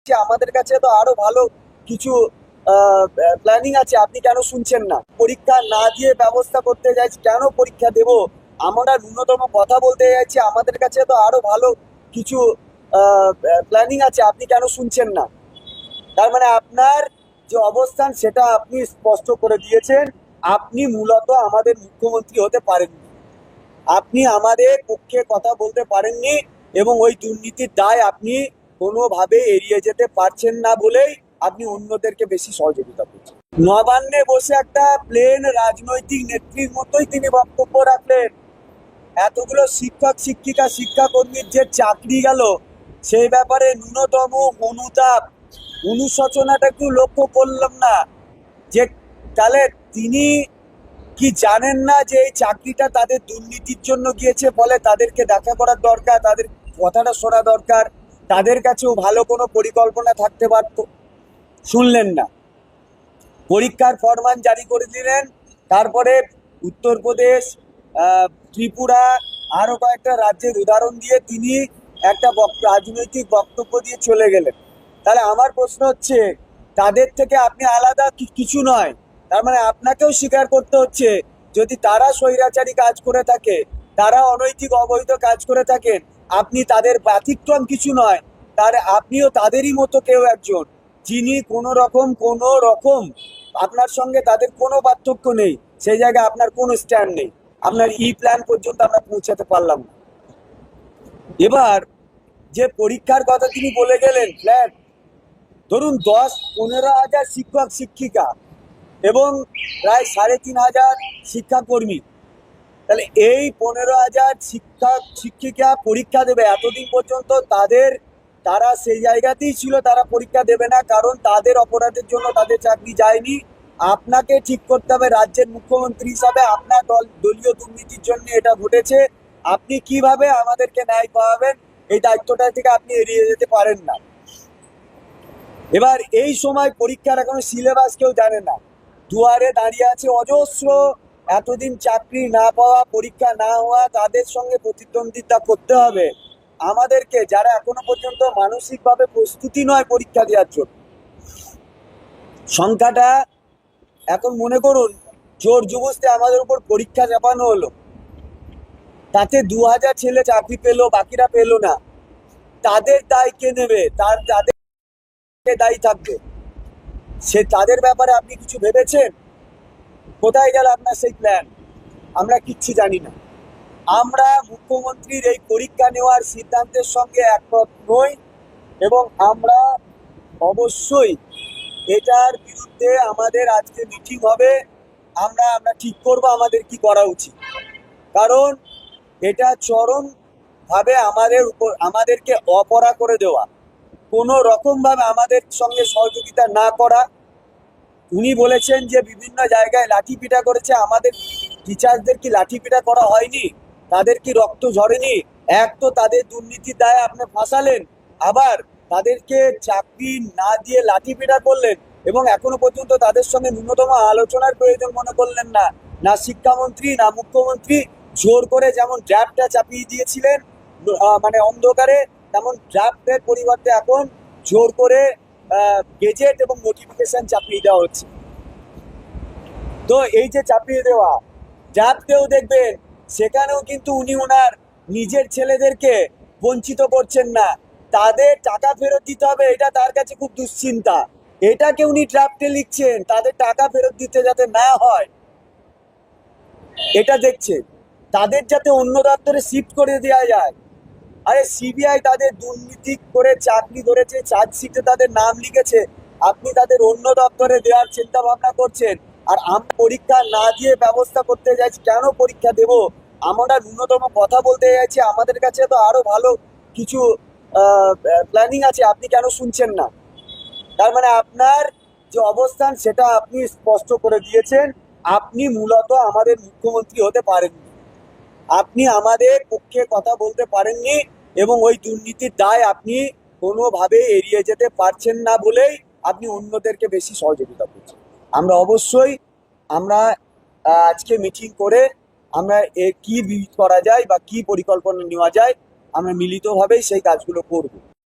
আমাদের কাছে তো আরো ভালো কিছু প্ল্যানিং আছে, আপনি কেন শুনছেন না? পরীক্ষা না দিয়ে ব্যবস্থা করতে চাইছি, কেন পরীক্ষা দেব? আমরা ন্যূনতম কথা বলতে চাইছি, আমাদের কাছে তো আরো ভালো কিছু প্ল্যানিং আছে, আপনি কেন শুনছেন না? তার মানে আপনার যে অবস্থান সেটা আপনি স্পষ্ট করে দিয়েছেন। আপনি মূলত আমাদের মুখ্যমন্ত্রী হতে পারেননি, আপনি আমাদের পক্ষে কথা বলতে পারেননি, এবং ওই দুর্নীতির দায় আপনি কোনোভাবে এড়িয়ে যেতে পারছেন না বলেই আপনি অন্যদেরকে বেশি সহযোগিতা করছেন। নবান্নে বসে একটা প্লেন রাজনৈতিক নেত্রীর মতোই তিনি বক্তব্য রাখলেন। এতগুলো শিক্ষক শিক্ষিকা শিক্ষাকর্মীর যে চাকরি গেল, সেই ব্যাপারে ন্যূনতম অনুতাপ অনুশোচনাটা একটু লক্ষ্য করলাম না। যে তাহলে তিনি কি জানেন না যে এই চাকরিটা তাদের দুর্নীতির জন্য গিয়েছে? ফলে তাদেরকে দেখা করার দরকার, তাদের কথাটা শোনা দরকার, তাদের কাছেও ভালো কোনো পরিকল্পনা থাকতে পারত। শুনলেন না, পরীক্ষার ফরমান জারি করে দিলেন। তারপরে উত্তরপ্রদেশ, ত্রিপুরা, আরো কয়েকটা রাজ্যের উদাহরণ দিয়ে তিনি একটা রাজনৈতিক বক্তব্য দিয়ে চলে গেলেন। তাহলে আমার প্রশ্ন হচ্ছে, তাদের থেকে আপনি আলাদা কিছু নয়। তার মানে আপনাকেও স্বীকার করতে হচ্ছে, যদি তারা স্বৈরাচারী কাজ করে থাকে, তারা অনৈতিক অবৈধ কাজ করে থাকেন, আপনি তাদের ব্যতিক্রম কিছু নয়। তার আপনিও তাদেরই মতো কেউ একজন, যিনি কোনো রকম আপনার সঙ্গে তাদের কোনো পার্থক্য নেই, সেই জায়গায় আপনার কোনো স্ট্যান্ড নেই। আপনার প্ল্যান পর্যন্ত আমরা পৌঁছাতে পারলাম না। এবার যে পরীক্ষার কথা তিনি বলে গেলেন, ফ্ল্যাট ধরুন 10-15 হাজার শিক্ষক শিক্ষিকা এবং প্রায় 3,500 শিক্ষাকর্মী, তাহলে এই 15,000 শিক্ষক শিক্ষিকা পরীক্ষা দেবে। এতদিন পর্যন্ত তারা সেই জায়গাতেই ছিল, তারা পরীক্ষা দেবে না, কারণ তাদের অপরাধের জন্য তাদের চাকরি যায়নি। আপনাকে ঠিক করতে হবে রাজ্যের মুখ্যমন্ত্রী হিসাবে, আপনার দলীয় দুর্নীতির জন্য এটা ঘটেছে। আপনি কিভাবে আমাদেরকে ন্যায় পাওয়াবেন, এই দায়িত্বটা থেকে আপনি এড়িয়ে যেতে পারেন না। এবার এই সময় পরীক্ষার এখনো সিলেবাস কেউ জানে না, দুয়ারে দাঁড়িয়ে আছে অজস্র এতদিন চাকরি না পাওয়া, পরীক্ষা না হওয়া, তাদের সঙ্গে প্রতিদ্বন্দ্বিতা করতে হবে আমাদেরকে, যারা এখনো পর্যন্ত মানসিকভাবে প্রস্তুতি নয় পরীক্ষা দেওয়ার জন্য। সংখ্যাটা এখন মনে করুন জোর জবরদস্তি আমাদের উপর পরীক্ষা চাপানো হলো, তাতে 2,000 ছেলে চাকরি পেলো, বাকিরা পেলো না। তাদের দায় কে নেবে? তাদের দায়ী থাকবে, সে তাদের ব্যাপারে আপনি কিছু ভেবেছেন? কোথায় গেল আপনার সেই প্ল্যান? আমরা কিচ্ছু জানি না। আমরা মুখ্যমন্ত্রীর এই পরীক্ষা নেওয়ার সিদ্ধান্তের সঙ্গে একমত নই, এবং আমরা অবশ্যই এটার বিরুদ্ধে আমাদের আজকে মিটিং হবে। আমরা ঠিক করব আমাদের কি করা উচিত, কারণ এটা চরম ভাবে আমাদেরকে অপরা করে দেওয়া, কোনো রকম ভাবে আমাদের সঙ্গে সহযোগিতা না করা। উনি বলেছেন যে বিভিন্ন জায়গায় লাঠিপিটা করেছে, আমাদের টিচারদের কি লাঠিপিটা করা হয়নি? তাদের কি রক্ত ঝরেনি? এক তো তাদের দুর্নীতির দায়ে আপনি ফাঁসালেন, আবার তাদেরকে চাকরি না দিয়ে লাঠিপিটা করলেন, এবং এখনো পর্যন্ত তাদের সঙ্গে ন্যূনতম আলোচনার প্রয়োজন মনে করলেন না। না শিক্ষামন্ত্রী না মুখ্যমন্ত্রী, জোর করে যেমন ড্রাফটটা চাপিয়ে দিয়েছিলেন মানে অন্ধকারে, তেমন ড্রাফটের পরিবর্তে এখন জোর করে গেজেট এবং নোটিফিকেশন চাপিয়ে দেওয়া হচ্ছে। তো এই যে চাপিয়ে দেওয়া, ড্রাফটেও দেখবেন সেখানেও কিন্তু উনি ওনার নিজের ছেলেদেরকে বঞ্চিত করছেন না, তাদের টাকা ফেরত দিতে হবে, এটা তার কাছে খুব দুশ্চিন্তা। এটাকে উনি ড্রাফটে লিখছেন, তাদের টাকা ফেরত দিতে যাতে না হয় এটা দেখছেন, তাদের যাতে অন্য দপ্তরে শিফট করে দেওয়া যায়। আরে সিবিআই তাদের দুর্নীতি করে চাকরি ধরেছে, চার্জশিটে তাদের নাম লিখেছে, আপনি তাদের অন্য দপ্তরে দেওয়ার চিন্তা ভাবনা করছেন। আর আমি পরীক্ষা না দিয়ে ব্যবস্থা করতে চাইছি, কেন পরীক্ষা দেব? আমরা ন্যূনতম কথা বলতে চাইছি, আমাদের কাছে তো আরো ভালো কিছু প্ল্যানিং আছে, আপনি কেন শুনছেন না? তার মানে আপনার যে অবস্থান সেটা আপনি স্পষ্ট করে দিয়েছেন, আপনি মূলত আমাদের মুখ্যমন্ত্রী হতে পারেননি, আপনি আমাদের পক্ষে কথা বলতে পারেননি, এবং ওই দুর্নীতির দায় আপনি কোনোভাবে এড়িয়ে যেতে পারছেন না বলেই আপনি অন্যদেরকে বেশি সহযোগিতা করছেন। আমরা অবশ্যই আমরা আজকে মিটিং করে আমরা কি করা যায় বা কি পরিকল্পনা নেওয়া যায়, আমরা মিলিতভাবেই সেই কাজগুলো করব।